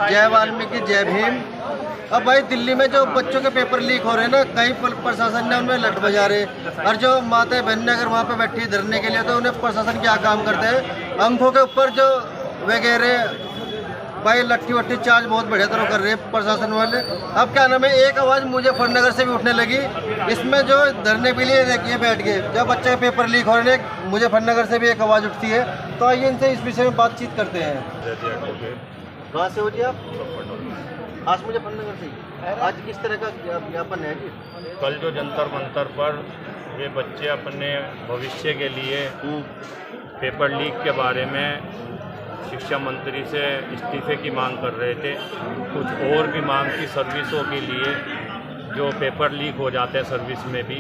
जय वाल्मीकि जय भीम। अब भाई दिल्ली में जो बच्चों के पेपर लीक हो रहे हैं ना, कहीं प्रशासन ने उनमें लट बजा रहे, और जो माता बहनें अगर वहाँ पे बैठी धरने के लिए तो उन्हें प्रशासन क्या काम करते हैं, अंकों के ऊपर जो वगैरह भाई लट्ठी वट्ठी चार्ज बहुत बढ़िया तरह कर रहे हैं प्रशासन वाले। अब क्या नाम है, एक आवाज़ मुजफ्फरनगर से भी उठने लगी, इसमें जो धरने के लिए देखिए बैठ गए, जब बच्चे के पेपर लीक हो रहे हैं मुजफ्फरनगर से भी एक आवाज़ उठती है। तो आइए इनसे इस विषय में बातचीत करते हैं। कहाँ से हो जी आप? आज मुजफ्फरनगर से। आज किस तरह का ज्ञापन है जी? कल जो जंतर मंतर पर ये बच्चे अपने भविष्य के लिए पेपर लीक के बारे में शिक्षा मंत्री से इस्तीफे की मांग कर रहे थे, कुछ और भी मांग की सर्विसों के लिए जो पेपर लीक हो जाते हैं सर्विस में भी,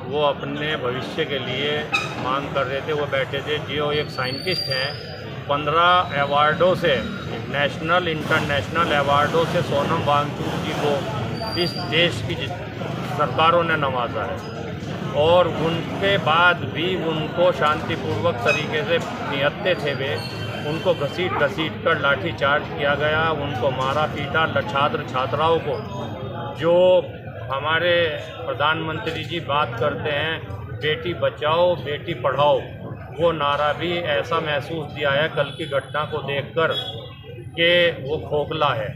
वो अपने भविष्य के लिए मांग कर रहे थे। वो बैठे थे जो एक साइंटिस्ट हैं, 15 अवार्डों से, नेशनल इंटरनेशनल अवार्डों से सोनम वांगचुक जी को इस देश की सरकारों ने नवाजा है, और उनके बाद भी उनको शांतिपूर्वक तरीके से निहत्ते थे वे, उनको घसीट कर लाठी चार्ज किया गया, उनको मारा पीटा। छात्र छात्राओं को जो हमारे प्रधानमंत्री जी बात करते हैं बेटी बचाओ बेटी पढ़ाओ, वो नारा भी ऐसा महसूस दिया है कल की घटना को देखकर कि वो खोखला है,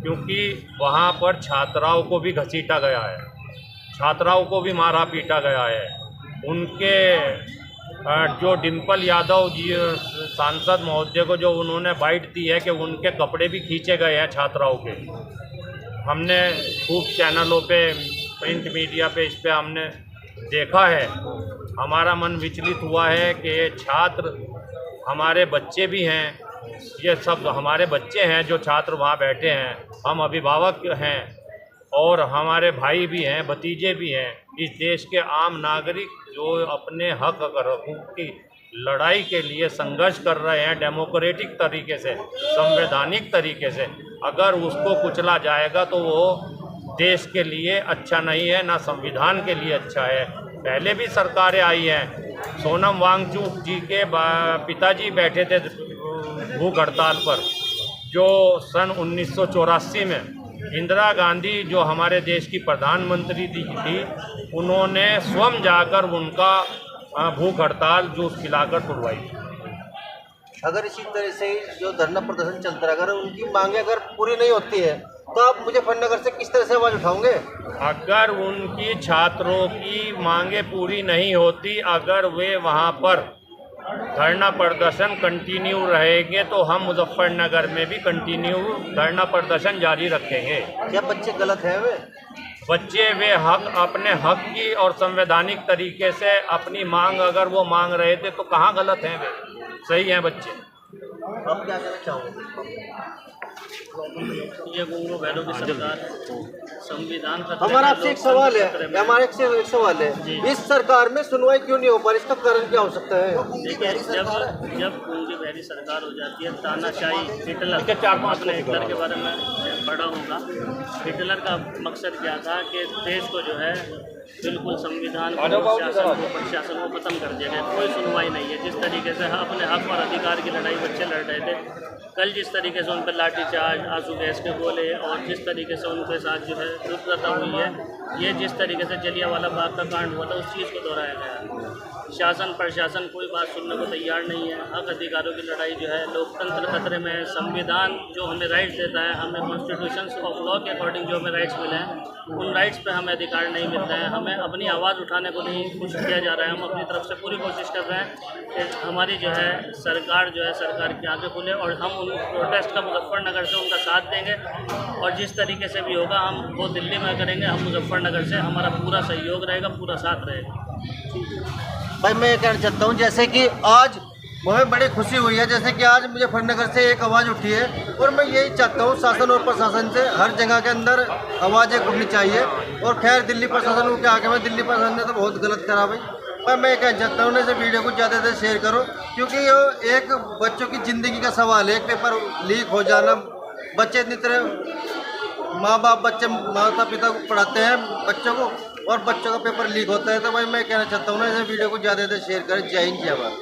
क्योंकि वहाँ पर छात्राओं को भी घसीटा गया है, छात्राओं को भी मारा पीटा गया है। उनके जो डिम्पल यादव जी सांसद महोदय को जो उन्होंने बाइट दी है कि उनके कपड़े भी खींचे गए हैं छात्राओं के। हमने खूब चैनलों पे, प्रिंट मीडिया पे इस पे हमने देखा है। हमारा मन विचलित हुआ है कि छात्र हमारे बच्चे भी हैं, ये सब हमारे बच्चे हैं जो छात्र वहाँ बैठे हैं, हम अभिभावक हैं और हमारे भाई भी हैं, भतीजे भी हैं। इस देश के आम नागरिक जो अपने हक की लड़ाई के लिए संघर्ष कर रहे हैं डेमोक्रेटिक तरीके से, संवैधानिक तरीके से, अगर उसको कुचला जाएगा तो वो देश के लिए अच्छा नहीं है, ना संविधान के लिए अच्छा है। पहले भी सरकारें आई हैं, सोनम वांगचुक जी के पिताजी बैठे थे भूख हड़ताल पर, जो सन 1984 में इंदिरा गांधी जो हमारे देश की प्रधानमंत्री थी, उन्होंने स्वयं जाकर उनका भूख हड़ताल जूस खिलाकर तुड़वाई। अगर इसी तरह से जो धरना प्रदर्शन चलता है, अगर उनकी मांगे अगर पूरी नहीं होती है तो आप मुजफ्फरनगर से किस तरह से आवाज़ उठाओगे? अगर उनकी छात्रों की मांगे पूरी नहीं होती, अगर वे वहाँ पर धरना प्रदर्शन कंटिन्यू रहेंगे तो हम मुजफ्फरनगर में भी कंटिन्यू धरना प्रदर्शन जारी रखेंगे। क्या बच्चे गलत हैं? वे हक, अपने हक की और संवैधानिक तरीके से अपनी मांग अगर वो मांग रहे थे तो कहाँ गलत हैं? वे सही हैं बच्चे। अब क्या कहना चाहोगे? ये गुंगो बैलों की सरकार है, संविधान का हमारा आपसे एक सवाल है, हमारे एक सवाल है, इस सरकार में सुनवाई क्यों नहीं हो पा रही? इसका कारण क्या हो सकता है? देखिए, जब पूंजी बहरी सरकार हो जाती है, तानाशाही, हिटलर के बारे में पढ़ा होगा। हिटलर का मकसद क्या था कि देश को जो है बिल्कुल संविधान को, शासन को, प्रशासन को खत्म कर दिया गया। कोई सुनवाई नहीं है। जिस तरीके से अपने हक और अधिकार की लड़ाई बच्चे लड़ रहे थे, कल जिस तरीके से उन पर लाठीचार्ज, आंसू गैस के गोले और जिस तरीके से उनके साथ जो है दुर्दशा हुई है, ये जिस तरीके से जलियांवाला बाग का कांड हुआ था, उस चीज़ को दोहराया गया। शासन प्रशासन कोई बात सुनने को तैयार नहीं है। हक अधिकारों की लड़ाई जो है, लोकतंत्र खतरे में है। संविधान जो हमें राइट्स देता है, हमें कॉन्स्टिट्यूशन ऑफ लॉ के अकॉर्डिंग जो हमें राइट्स मिले हैं, उन राइट्स पे हमें अधिकार नहीं मिल रहे हैं। हमें अपनी आवाज़ उठाने को नहीं कुछ किया जा रहा है। हम अपनी तरफ से पूरी कोशिश कर रहे हैं कि हमारी जो है सरकार की आंखें खुले, और हम उन प्रोटेस्ट का मुजफ्फरनगर से उनका साथ देंगे, और जिस तरीके से भी होगा हम वो दिल्ली में करेंगे। हम मुजफ्फरनगर से हमारा पूरा सहयोग रहेगा, पूरा साथ रहेगा। भाई मैं ये कहना चाहता हूँ, जैसे कि आज हमें बड़ी खुशी हुई है, जैसे कि आज मुजफ्फरनगर से एक आवाज़ उठी है, और मैं यही चाहता हूँ शासन और प्रशासन से हर जगह के अंदर आवाज़ें उठनी चाहिए। और खैर दिल्ली प्रशासन को क्या कहें, दिल्ली प्रशासन ने तो बहुत गलत करा भाई। पर मैं कहना चाहता हूँ इस वीडियो को ज़्यादा से शेयर करो, क्योंकि ये एक बच्चों की ज़िंदगी का सवाल है। एक पेपर लीक हो जाना, बच्चे इतनी तरह माँ बाप, बच्चे माता पिता को पढ़ाते हैं बच्चों को, और बच्चों का पेपर लीक होता है। तो भाई मैं कहना चाहता हूँ इस वीडियो को ज़्यादा से शेयर करें। जय हिंद, जय भारत।